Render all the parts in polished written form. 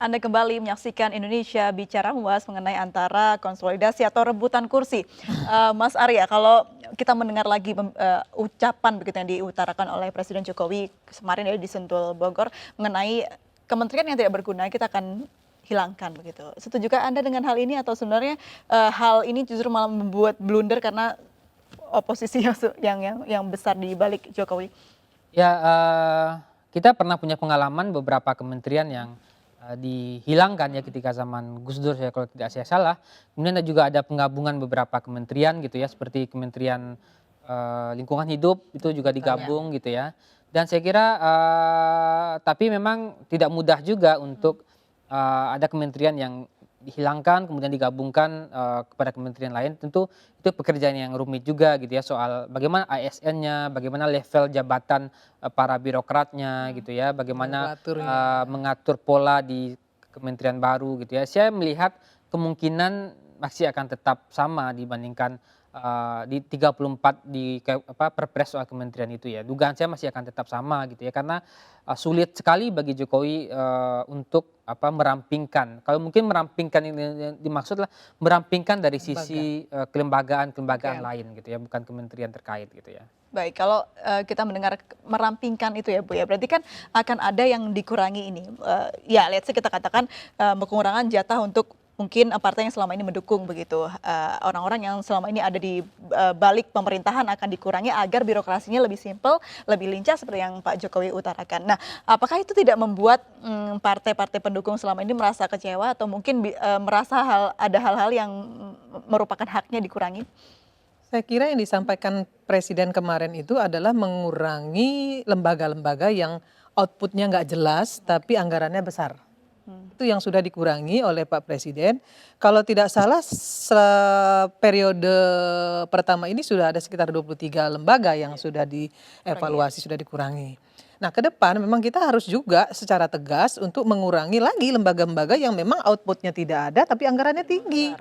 Anda kembali menyaksikan Indonesia Bicara, membahas mengenai antara konsolidasi atau rebutan kursi. Mas Arya, kalau kita mendengar lagi ucapan begitu yang diutarakan oleh Presiden Jokowi kemarin ya di Sentul Bogor mengenai kementerian yang tidak berguna kita akan hilangkan begitu. Setujukah Anda dengan hal ini atau sebenarnya hal ini justru malah membuat blunder karena oposisi yang besar di balik Jokowi? Ya, kita pernah punya pengalaman beberapa kementerian yang dihilangkan ya ketika zaman Gus Dur ya kalau tidak saya salah. Kemudian juga ada penggabungan beberapa kementerian gitu ya seperti Kementerian Lingkungan Hidup itu juga digabung gitu ya. Dan saya kira tapi memang tidak mudah juga untuk ada kementerian yang dihilangkan kemudian digabungkan kepada kementerian lain, tentu itu pekerjaan yang rumit juga gitu ya, soal bagaimana ASN-nya, bagaimana level jabatan para birokratnya gitu ya, bagaimana mengatur pola di kementerian baru gitu ya. Saya melihat kemungkinan masih akan tetap sama dibandingkan di 34 Perpres soal kementerian itu ya. Dugaan saya masih akan tetap sama gitu ya, karena sulit sekali bagi Jokowi untuk merampingkan. Kalau mungkin merampingkan ini yang dimaksud adalah merampingkan dari sisi kelembagaan lain gitu ya, bukan kementerian terkait gitu ya. Baik, kalau kita mendengar merampingkan itu ya Bu ya, berarti kan akan ada yang dikurangi ini. Ya, let's say kita katakan pengurangan jatah untuk mungkin partai yang selama ini mendukung begitu. Orang-orang yang selama ini ada di balik pemerintahan akan dikurangi agar birokrasinya lebih simpel, lebih lincah seperti yang Pak Jokowi utarakan. Nah, apakah itu tidak membuat partai-partai pendukung selama ini merasa kecewa atau mungkin merasa ada hal-hal yang merupakan haknya dikurangi? Saya kira yang disampaikan Presiden kemarin itu adalah mengurangi lembaga-lembaga yang outputnya nggak jelas tapi anggarannya besar. Itu yang sudah dikurangi oleh Pak Presiden. Kalau tidak salah periode pertama ini sudah ada sekitar 23 lembaga yang sudah dievaluasi, sudah dikurangi. Nah, ke depan memang kita harus juga secara tegas untuk mengurangi lagi lembaga-lembaga yang memang outputnya tidak ada tapi anggarannya tinggi.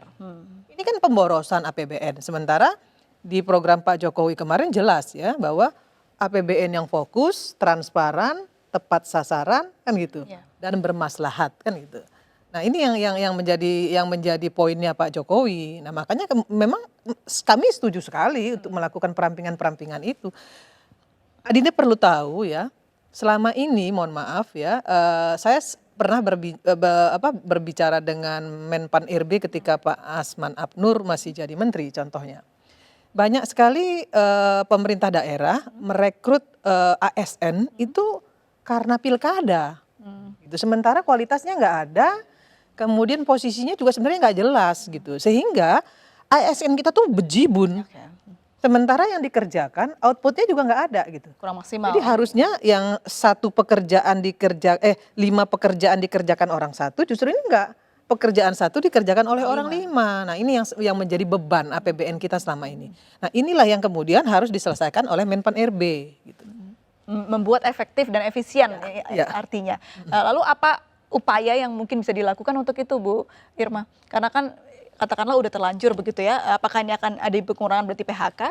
Ini kan pemborosan APBN. Sementara di program Pak Jokowi kemarin jelas ya bahwa APBN yang fokus, transparan, tepat sasaran kan gitu, dan bermaslahat kan gitu. Nah, ini yang menjadi poinnya Pak Jokowi. Nah, makanya memang kami setuju sekali untuk melakukan perampingan-perampingan itu. Adinda perlu tahu ya, selama ini mohon maaf ya, saya pernah berbicara dengan Menpan RB ketika Pak Asman Abnur masih jadi menteri contohnya. Banyak sekali pemerintah daerah merekrut ASN itu karena pilkada. Gitu. Sementara kualitasnya nggak ada, kemudian posisinya juga sebenarnya nggak jelas gitu. Sehingga ASN kita tuh bejibun. Sementara yang dikerjakan outputnya juga nggak ada gitu. Kurang maksimal. Jadi harusnya yang 5 pekerjaan dikerjakan orang satu, justru ini enggak. Pekerjaan satu dikerjakan oleh orang 5. Nah, ini yang menjadi beban APBN kita selama ini. Nah, inilah yang kemudian harus diselesaikan oleh Menpan RB gitu. Membuat efektif dan efisien artinya. Lalu apa upaya yang mungkin bisa dilakukan untuk itu Bu Irma? Karena kan katakanlah udah terlanjur begitu ya, apakah ini akan ada pengurangan berarti PHK?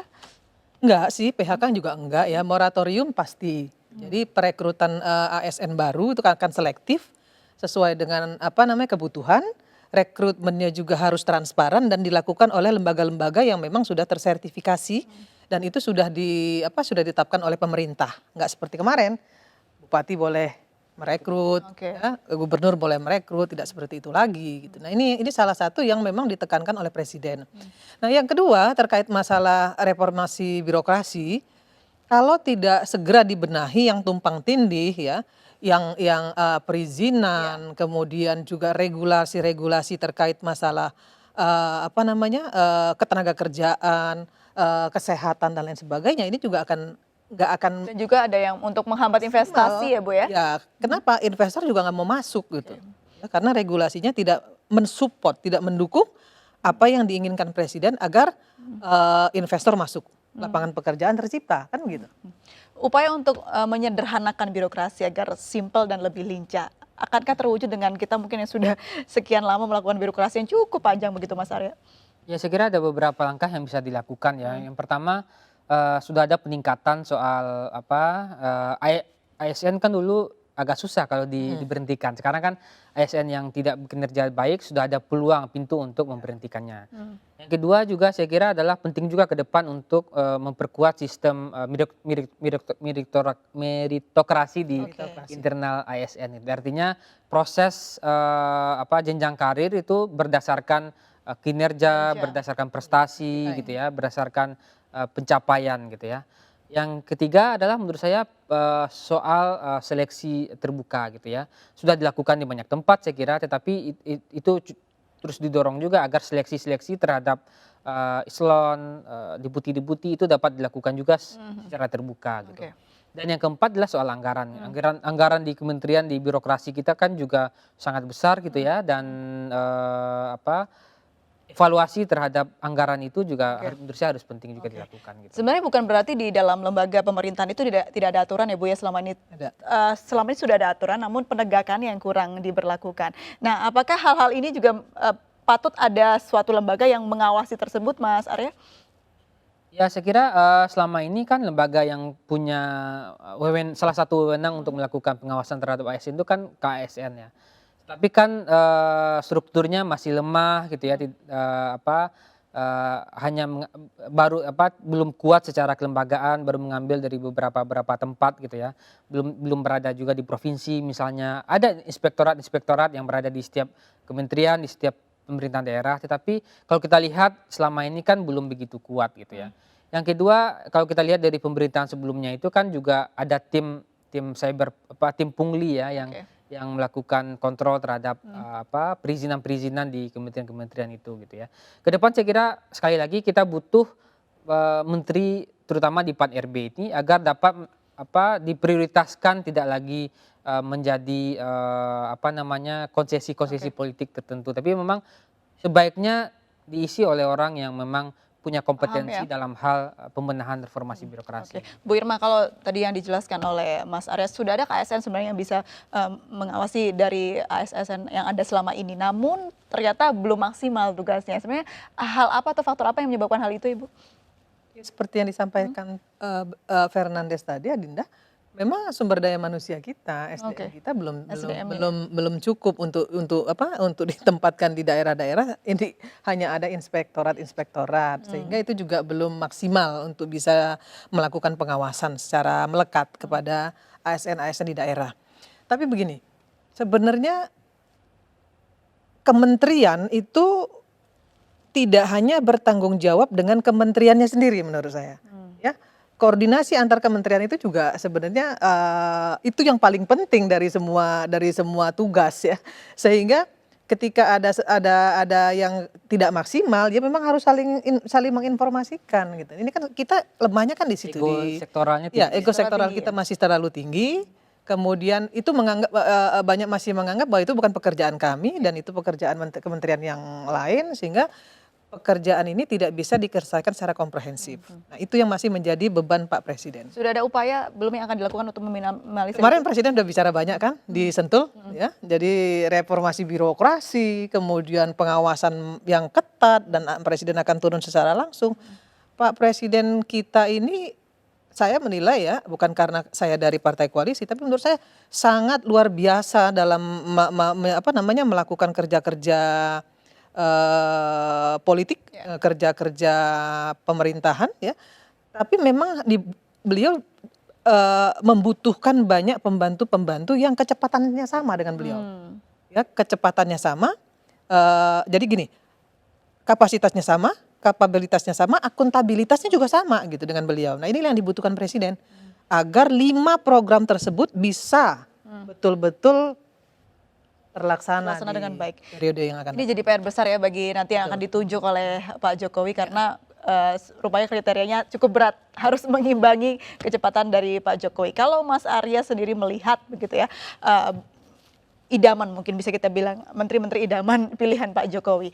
Enggak sih, PHK juga enggak ya, moratorium pasti. Jadi perekrutan ASN baru itu akan selektif sesuai dengan kebutuhan, rekrutmennya juga harus transparan dan dilakukan oleh lembaga-lembaga yang memang sudah tersertifikasi dan itu sudah ditetapkan oleh pemerintah. Enggak seperti kemarin, bupati boleh merekrut, ya, gubernur boleh merekrut, tidak seperti itu lagi gitu. Nah, ini salah satu yang memang ditekankan oleh Presiden. Nah, yang kedua terkait masalah reformasi birokrasi, kalau tidak segera dibenahi yang tumpang tindih ya, yang perizinan, kemudian juga regulasi-regulasi terkait masalah ketenaga kerjaan, kesehatan dan lain sebagainya, ini juga nggak akan. Dan juga ada yang untuk menghambat investasi ya Bu ya? Ya, kenapa investor juga nggak mau masuk gitu? Ya, karena regulasinya tidak mensupport, tidak mendukung apa yang diinginkan Presiden agar investor masuk, lapangan pekerjaan tercipta kan gitu. Upaya untuk menyederhanakan birokrasi agar simpel dan lebih lincah, akankah terwujud dengan kita mungkin yang sudah sekian lama melakukan birokrasi yang cukup panjang begitu Mas Arya? Ya, saya kira ada beberapa langkah yang bisa dilakukan ya. Yang pertama sudah ada peningkatan soal ASN kan dulu agak susah kalau diberhentikan. Sekarang kan ASN yang tidak bekerja baik sudah ada peluang pintu untuk memberhentikannya. Yang kedua juga saya kira adalah penting juga ke depan untuk memperkuat sistem meritokrasi di internal ASN. Itu artinya proses jenjang karir itu berdasarkan kinerja, berdasarkan prestasi gitu ya, berdasarkan pencapaian gitu ya. Yang ketiga adalah menurut saya soal seleksi terbuka gitu ya. Sudah dilakukan di banyak tempat saya kira, tetapi itu terus didorong juga agar seleksi-seleksi terhadap eselon, deputi-deputi itu dapat dilakukan juga secara terbuka gitu. Dan yang keempat adalah soal anggaran. Anggaran di kementerian, di birokrasi kita kan juga sangat besar gitu ya, dan evaluasi terhadap anggaran itu juga menurut saya harus penting juga dilakukan gitu. Sebenarnya bukan berarti di dalam lembaga pemerintahan itu tidak ada aturan ya Bu ya selama ini. Selama ini sudah ada aturan, namun penegakannya yang kurang diberlakukan. Nah, apakah hal-hal ini juga patut ada suatu lembaga yang mengawasi tersebut, Mas Arya? Ya saya kira selama ini kan lembaga yang punya salah satu wewenang untuk melakukan pengawasan terhadap ASN itu kan KASN ya. Tapi kan strukturnya masih lemah gitu ya, belum kuat secara kelembagaan, baru mengambil dari beberapa tempat gitu ya, belum berada juga di provinsi misalnya. Ada inspektorat yang berada di setiap kementerian, di setiap pemerintahan daerah, tetapi kalau kita lihat selama ini kan belum begitu kuat gitu ya. Yang kedua, kalau kita lihat dari pemerintahan sebelumnya itu kan juga ada tim pungli ya yang melakukan kontrol terhadap perizinan di kementerian-kementerian itu gitu ya. Ke depan saya kira sekali lagi kita butuh menteri terutama di Pan RB ini agar dapat diprioritaskan, tidak lagi menjadi konsesi politik tertentu, tapi memang sebaiknya diisi oleh orang yang memang punya kompetensi dalam hal pembenahan reformasi birokrasi. Bu Irma, kalau tadi yang dijelaskan oleh Mas Arya, sudah ada KSN sebenarnya yang bisa mengawasi dari ASN yang ada selama ini, namun ternyata belum maksimal tugasnya. Sebenarnya hal apa atau faktor apa yang menyebabkan hal itu, Ibu? Seperti yang disampaikan Fernandes tadi, Adinda, memang sumber daya manusia kita, SDM kita belum cukup untuk ditempatkan di daerah-daerah. Ini hanya ada inspektorat, sehingga itu juga belum maksimal untuk bisa melakukan pengawasan secara melekat kepada ASN-ASN di daerah. Tapi begini, sebenarnya kementerian itu tidak hanya bertanggung jawab dengan kementeriannya sendiri menurut saya. Ya, koordinasi antar kementerian itu juga sebenarnya itu yang paling penting dari semua tugas ya. Sehingga ketika ada yang tidak maksimal, ya memang harus saling menginformasikan gitu. Ini kan kita lemahnya kan di situ. Ego sektoral kita masih terlalu tinggi. Kemudian itu masih menganggap bahwa itu bukan pekerjaan kami dan itu pekerjaan kementerian yang lain, sehingga pekerjaan ini tidak bisa dikerjakan secara komprehensif. Nah, itu yang masih menjadi beban Pak Presiden. Sudah ada upaya belum yang akan dilakukan untuk meminimalisir? Kemarin Presiden sudah bicara banyak kan di Sentul, ya. Jadi reformasi birokrasi, kemudian pengawasan yang ketat, dan Presiden akan turun secara langsung. Pak Presiden kita ini, saya menilai ya, bukan karena saya dari partai koalisi, tapi menurut saya sangat luar biasa dalam melakukan kerja-kerja politik, kerja-kerja pemerintahan ya. Tapi memang beliau membutuhkan banyak pembantu-pembantu yang kecepatannya sama dengan beliau. Ya, kecepatannya sama. Jadi gini, kapasitasnya sama, kapabilitasnya sama, akuntabilitasnya juga sama gitu dengan beliau. Nah, inilah yang dibutuhkan Presiden agar 5 program tersebut bisa betul-betul terlaksana dengan baik. Periode yang akan. Ini jadi PR besar ya bagi nanti yang akan ditunjuk oleh Pak Jokowi, karena rupanya kriterianya cukup berat, harus mengimbangi kecepatan dari Pak Jokowi. Kalau Mas Arya sendiri melihat begitu ya, idaman mungkin bisa kita bilang, menteri-menteri idaman pilihan Pak Jokowi,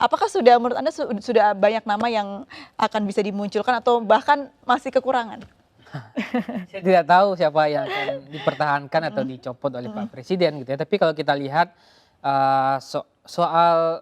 apakah sudah menurut Anda sudah banyak nama yang akan bisa dimunculkan atau bahkan masih kekurangan? Saya tidak tahu siapa yang akan dipertahankan atau dicopot oleh Pak Presiden gitu ya. Tapi kalau kita lihat soal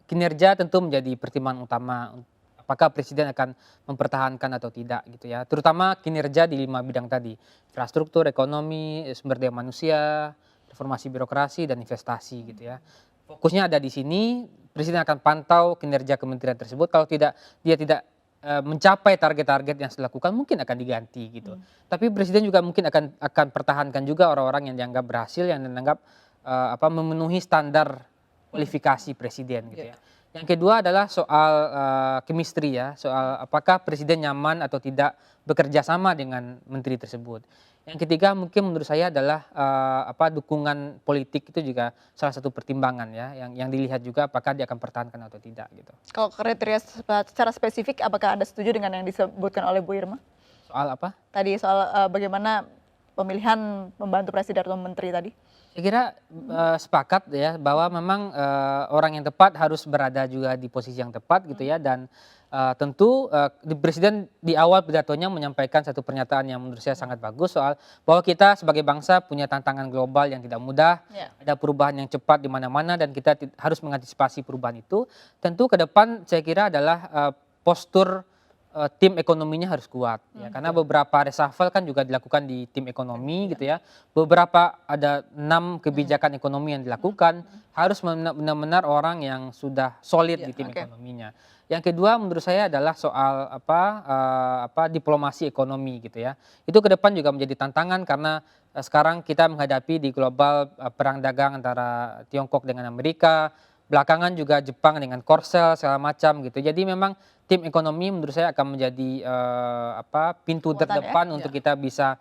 kinerja tentu menjadi pertimbangan utama apakah presiden akan mempertahankan atau tidak gitu ya. Terutama kinerja di 5 bidang tadi, infrastruktur, ekonomi, sumber daya manusia, reformasi birokrasi dan investasi gitu ya. Fokusnya ada di sini, presiden akan pantau kinerja kementerian tersebut. Kalau dia tidak mencapai target-target yang sudah dilakukan, mungkin akan diganti gitu. Tapi presiden juga mungkin akan pertahankan juga orang-orang yang dianggap berhasil, yang dianggap memenuhi standar kualifikasi presiden gitu ya. Yang kedua adalah soal chemistry ya, soal apakah presiden nyaman atau tidak bekerja sama dengan menteri tersebut. Yang ketiga mungkin menurut saya adalah dukungan politik itu juga salah satu pertimbangan ya, yang dilihat juga apakah dia akan pertahankan atau tidak gitu. Kalau kriteria secara spesifik, apakah Anda setuju dengan yang disebutkan oleh Bu Irma? Soal apa? Tadi soal bagaimana pemilihan pembantu presiden atau menteri tadi? Saya kira sepakat ya bahwa memang orang yang tepat harus berada juga di posisi yang tepat gitu ya, dan tentu presiden di awal pidatonya menyampaikan satu pernyataan yang menurut saya sangat bagus soal bahwa kita sebagai bangsa punya tantangan global yang tidak mudah, ada perubahan yang cepat di mana-mana dan kita harus mengantisipasi perubahan itu. Tentu ke depan saya kira adalah postur tim ekonominya harus kuat ya, karena beberapa reshuffle kan juga dilakukan di tim ekonomi gitu ya. Beberapa ada 6 kebijakan ekonomi yang dilakukan, harus benar-benar orang yang sudah solid di tim ekonominya. Yang kedua menurut saya adalah soal diplomasi ekonomi gitu ya. Itu ke depan juga menjadi tantangan karena sekarang kita menghadapi di global perang dagang antara Tiongkok dengan Amerika, belakangan juga Jepang dengan Korsel segala macam gitu. Jadi memang tim ekonomi menurut saya akan menjadi pintu terdepan untuk kita bisa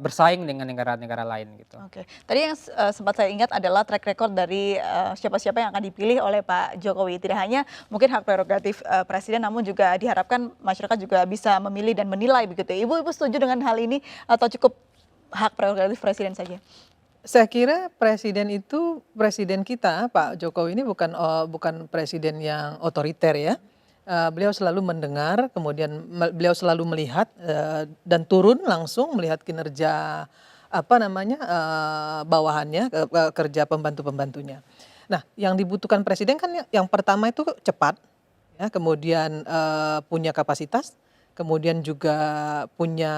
bersaing dengan negara-negara lain gitu. Oke, tadi yang sempat saya ingat adalah track record dari siapa-siapa yang akan dipilih oleh Pak Jokowi. Tidak hanya mungkin hak prerogatif presiden, namun juga diharapkan masyarakat juga bisa memilih dan menilai begitu. Ibu setuju dengan hal ini atau cukup hak prerogatif presiden saja? Saya kira presiden kita Pak Jokowi ini bukan presiden yang otoriter ya. Beliau selalu mendengar, kemudian beliau selalu melihat dan turun langsung melihat kinerja bawahannya, kerja pembantu-pembantunya. Nah, yang dibutuhkan presiden kan yang pertama itu cepat, ya, kemudian punya kapasitas, kemudian juga punya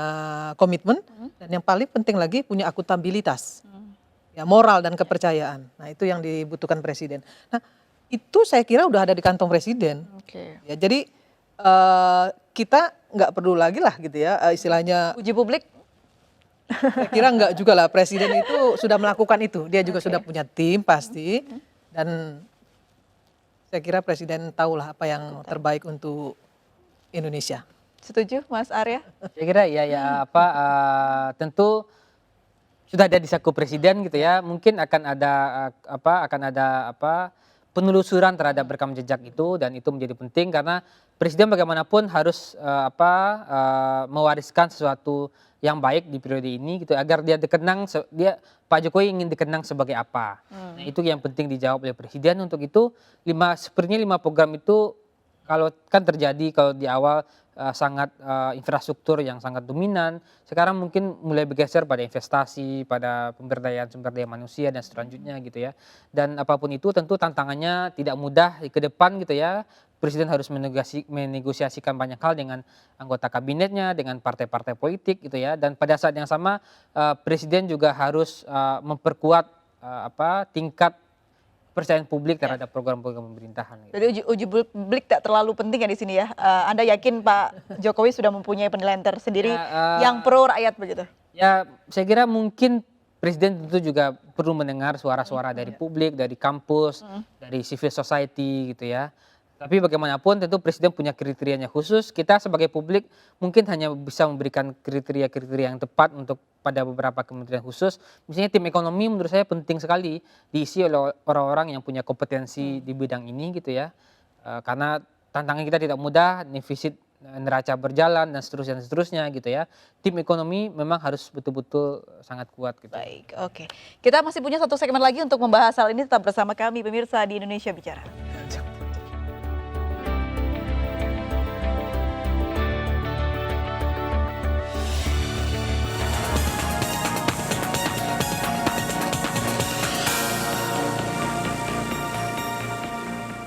komitmen, dan yang paling penting lagi punya akuntabilitas, ya, moral dan kepercayaan. Nah, itu yang dibutuhkan presiden. Nah, itu saya kira udah ada di kantong presiden. Ya, jadi kita nggak perlu lagi lah gitu ya, istilahnya uji publik. Saya kira nggak juga lah, presiden itu sudah melakukan itu, dia juga sudah punya tim pasti, dan saya kira presiden tahulah apa yang terbaik untuk Indonesia. Setuju Mas Arya? Saya kira tentu sudah ada di saku presiden gitu ya, mungkin akan ada penelusuran terhadap rekam jejak itu, dan itu menjadi penting karena presiden bagaimanapun harus mewariskan sesuatu yang baik di periode ini gitu, agar dia dikenang, Pak Jokowi ingin dikenang sebagai apa. Nah, itu yang penting dijawab oleh presiden. Untuk itu sepertinya 5 program itu kalau kan terjadi kalau di awal sangat infrastruktur yang sangat dominan, sekarang mungkin mulai bergeser pada investasi, pada pemberdayaan sumber daya manusia dan selanjutnya gitu ya. Dan apapun itu tentu tantangannya tidak mudah ke depan gitu ya. Presiden harus menegosiasikan banyak hal dengan anggota kabinetnya, dengan partai-partai politik gitu ya. Dan pada saat yang sama presiden juga harus memperkuat tingkat kepercayaan publik terhadap program-program pemerintahan. Gitu. Jadi uji publik tak terlalu penting ya di sini ya. Anda yakin Pak Jokowi sudah mempunyai penilaian tersendiri yang pro rakyat begitu? Ya, saya kira mungkin presiden tentu juga perlu mendengar suara-suara dari publik, dari kampus, dari civil society gitu ya. Tapi bagaimanapun tentu presiden punya kriterianya khusus. Kita sebagai publik mungkin hanya bisa memberikan kriteria-kriteria yang tepat untuk pada beberapa kementerian khusus. Misalnya tim ekonomi menurut saya penting sekali diisi oleh orang-orang yang punya kompetensi di bidang ini gitu ya. Karena tantangan kita tidak mudah, defisit neraca berjalan dan seterusnya gitu ya. Tim ekonomi memang harus betul-betul sangat kuat gitu. Baik, oke. Kita masih punya 1 segmen lagi untuk membahas hal ini, tetap bersama kami pemirsa di Indonesia Bicara.